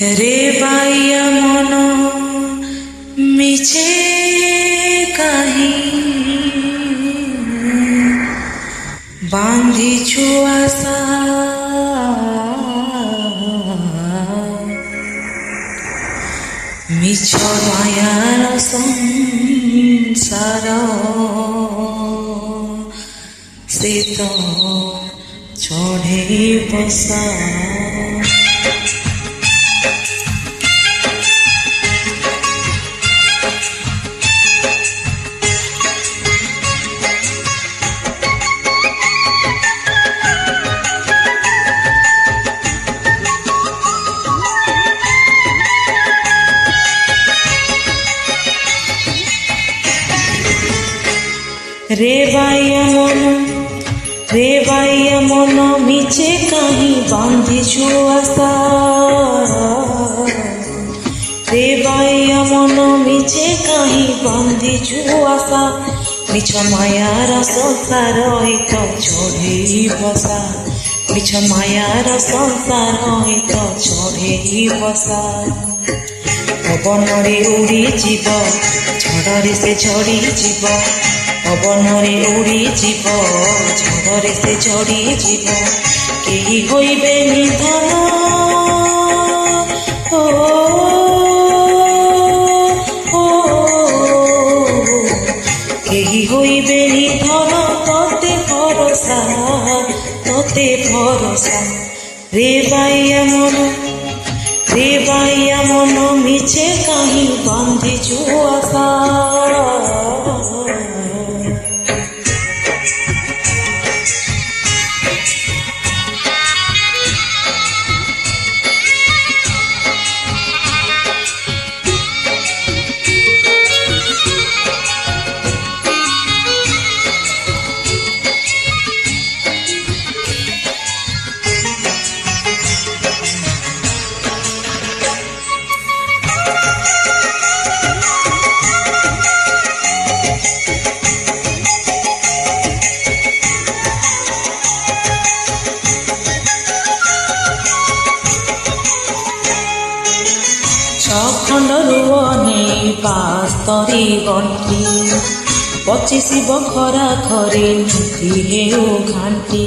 রে বাইয়া মন মিছে কাহি বাঁধিছু আশা মিছ মায়ার সংসার সে তো চढ़े বসা रे बाइया मन मिचे कहीं बांधिछु आशा रे बाइया मन मिचे कहीं बांधिछु आशा मिछ मायार संसार हित चढ़े बसा मिछ मायार संसार हित चढ़े बसा पवन रे उड़ी जीव झड़े से झड़ी जीव पवन रे उड़ी जीव झड़े से झड़ी जीव केही होइबे निधन केही होइबे निधन तोते भरोसा रे बाइया मन मिछे कहीं बांधिछु आशा खंड रुवनी पास्तरी गंठी 25 बखरा खरे नीति हेउ घाटी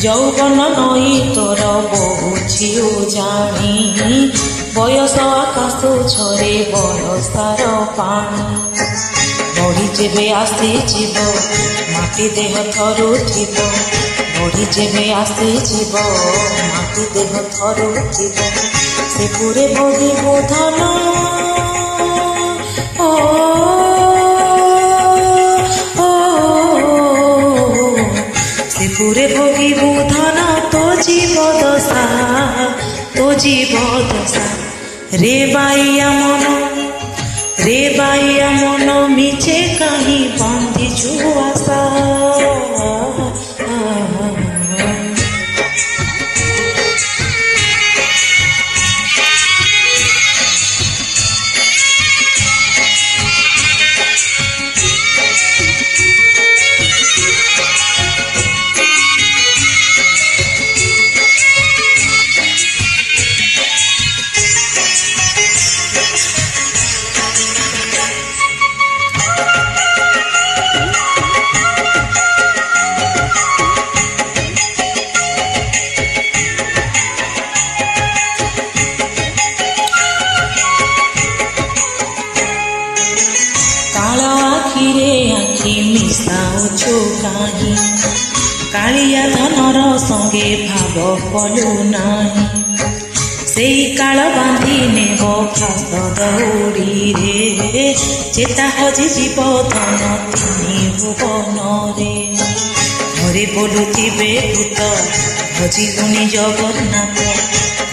यौवन नई तोर बहुझिउ जानी बयस आकाश छरे बरसार पानी बढ़ी जेबे आसी जीव माटी देह थरुथिब बढ़ी जेबे आसी जीव माटी देह थरुथिब से पूरे बगी बोधन से पूरे बगी बोधन तो जीव दशा रे बाइया मन मिछे कहीं बांधिछु आशा आखि मिसाउछु काहि कालिया धनर संगे भाव कलु नाही सेई काल बांधी नेब फास दौड़ी रे चेता हजि जीव धन तिनि भुवन रे घरे बोलुथिबे भूत भजिलुनि जगन्नाथ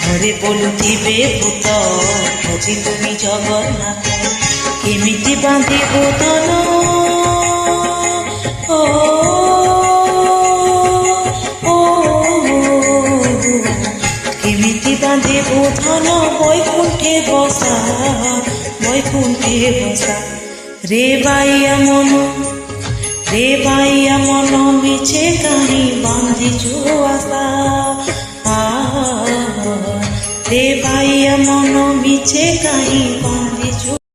घरे बोलुथिबे भूत भजिलुनि जगन्नाथ केमिति बांधिबु धन केमिति बांधिबु धन बैकुंठे बसा रे बाइया मन मिछे कहीं बांधिछु आशा রে বাইয়া মন মিছে কাহি পারে।